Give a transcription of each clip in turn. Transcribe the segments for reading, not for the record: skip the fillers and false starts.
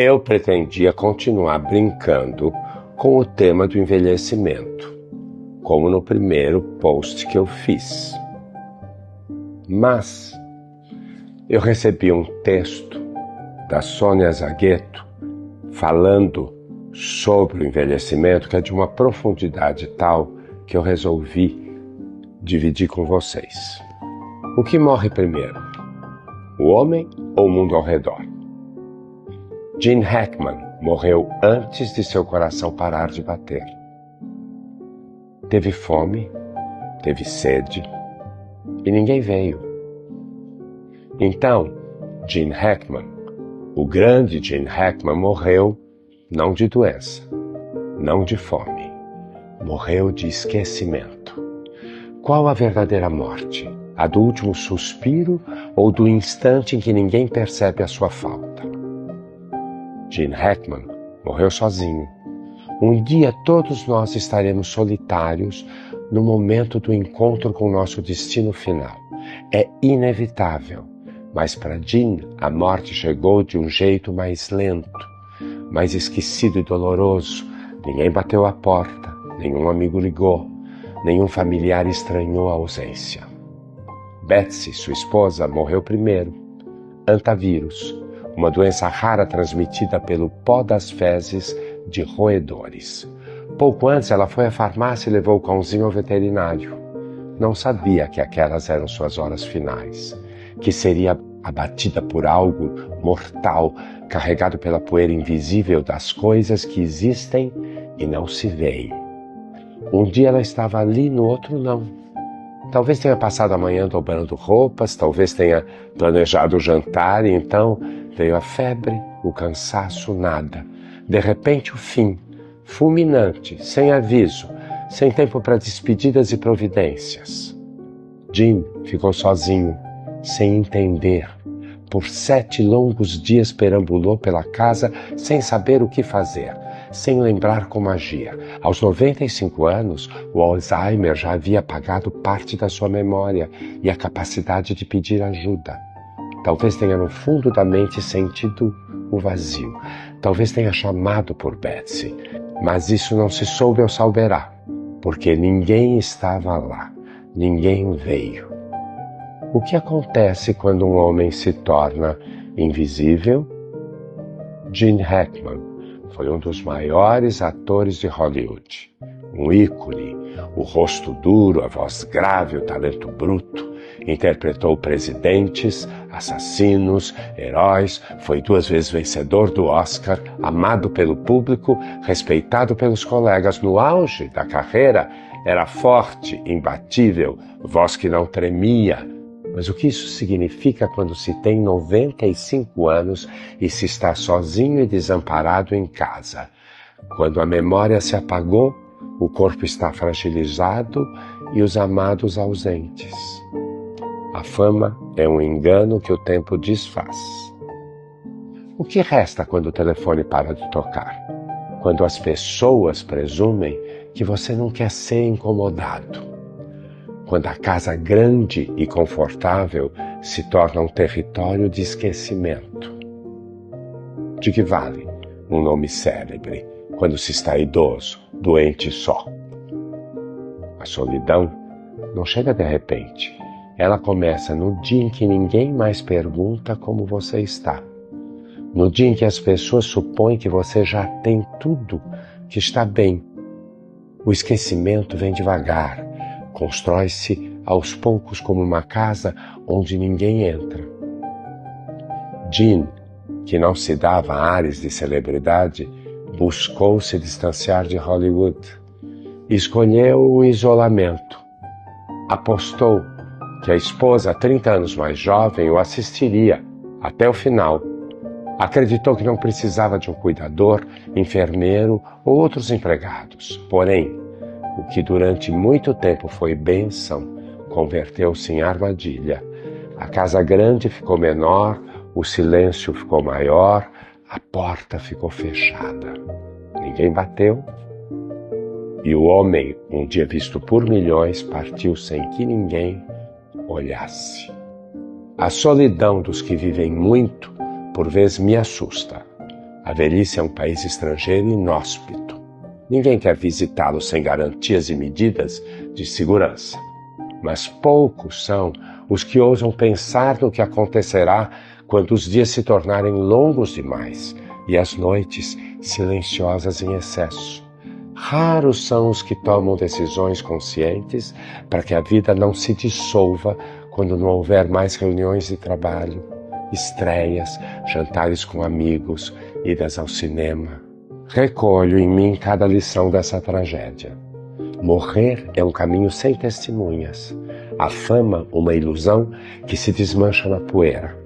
Eu pretendia continuar brincando com o tema do envelhecimento, como no primeiro post que eu fiz. Mas eu recebi um texto da Sônia Zagueto falando sobre o envelhecimento que é de uma profundidade tal que eu resolvi dividir com vocês. O que morre primeiro? O homem ou o mundo ao redor? Gene Hackman morreu antes de seu coração parar de bater. Teve fome, teve sede e ninguém veio. Então, Gene Hackman, o grande Gene Hackman, morreu não de doença, não de fome, morreu de esquecimento. Qual a verdadeira morte? A do último suspiro ou do instante em que ninguém percebe a sua falta? Gene Hackman morreu sozinho. Um dia todos nós estaremos solitários no momento do encontro com o nosso destino final. É inevitável, mas para Gene a morte chegou de um jeito mais lento, mais esquecido e doloroso. Ninguém bateu a porta, nenhum amigo ligou, nenhum familiar estranhou a ausência. Betsy, sua esposa, morreu primeiro. Antavírus, uma doença rara transmitida pelo pó das fezes de roedores. Pouco antes ela foi à farmácia e levou o cãozinho ao veterinário. Não sabia que aquelas eram suas horas finais, que seria abatida por algo mortal, carregado pela poeira invisível das coisas que existem e não se veem. Um dia ela estava ali, no outro não. Talvez tenha passado a manhã dobrando roupas, talvez tenha planejado o jantar e então veio a febre, o cansaço, nada. De repente o fim, fulminante, sem aviso, sem tempo para despedidas e providências. Jim ficou sozinho, sem entender. Por 7 longos dias perambulou pela casa sem saber o que fazer, sem lembrar como agir. Aos 95 anos, o Alzheimer já havia apagado parte da sua memória e a capacidade de pedir ajuda. Talvez tenha no fundo da mente sentido o vazio. Talvez tenha chamado por Betsy, mas isso não se soube ou saberá, porque ninguém estava lá, ninguém veio. O que acontece quando um homem se torna invisível? Gene Hackman foi um dos maiores atores de Hollywood. Um ícone, o rosto duro, a voz grave, o talento bruto. Interpretou presidentes, assassinos, heróis, foi 2 vezes vencedor do Oscar, amado pelo público, respeitado pelos colegas. No auge da carreira, era forte, imbatível, voz que não tremia. Mas o que isso significa quando se tem 95 anos e se está sozinho e desamparado em casa? Quando a memória se apagou, o corpo está fragilizado e os amados ausentes. A fama é um engano que o tempo desfaz. O que resta quando o telefone para de tocar? Quando as pessoas presumem que você não quer ser incomodado. Quando a casa grande e confortável se torna um território de esquecimento. De que vale um nome célebre quando se está idoso, doente só? A solidão não chega de repente. Ela começa no dia em que ninguém mais pergunta como você está. No dia em que as pessoas supõem que você já tem tudo, que está bem. O esquecimento vem devagar, constrói-se aos poucos como uma casa onde ninguém entra. Gene, que não se dava ares de celebridade, buscou se distanciar de Hollywood. Escolheu o isolamento. Apostou que a esposa, 30 anos mais jovem, o assistiria até o final. Acreditou que não precisava de um cuidador, enfermeiro ou outros empregados. Porém, o que durante muito tempo foi bênção, converteu-se em armadilha. A casa grande ficou menor, o silêncio ficou maior, a porta ficou fechada. Ninguém bateu. E o homem, um dia visto por milhões, partiu sem que ninguém olhasse. A solidão dos que vivem muito, por vezes, me assusta. A velhice é um país estrangeiro inóspito. Ninguém quer visitá-lo sem garantias e medidas de segurança. Mas poucos são os que ousam pensar no que acontecerá quando os dias se tornarem longos demais e as noites silenciosas em excesso. Raros são os que tomam decisões conscientes para que a vida não se dissolva quando não houver mais reuniões de trabalho, estreias, jantares com amigos, idas ao cinema. Recolho em mim cada lição dessa tragédia. Morrer é um caminho sem testemunhas. A fama, uma ilusão que se desmancha na poeira.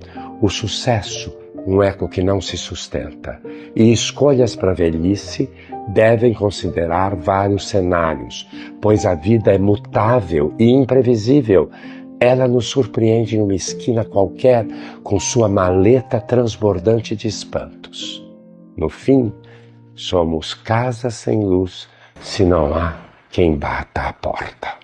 O sucesso, um eco que não se sustenta. E escolhas para a velhice devem considerar vários cenários, pois a vida é mutável e imprevisível. Ela nos surpreende em uma esquina qualquer com sua maleta transbordante de espantos. No fim, somos casa sem luz se não há quem bata a porta.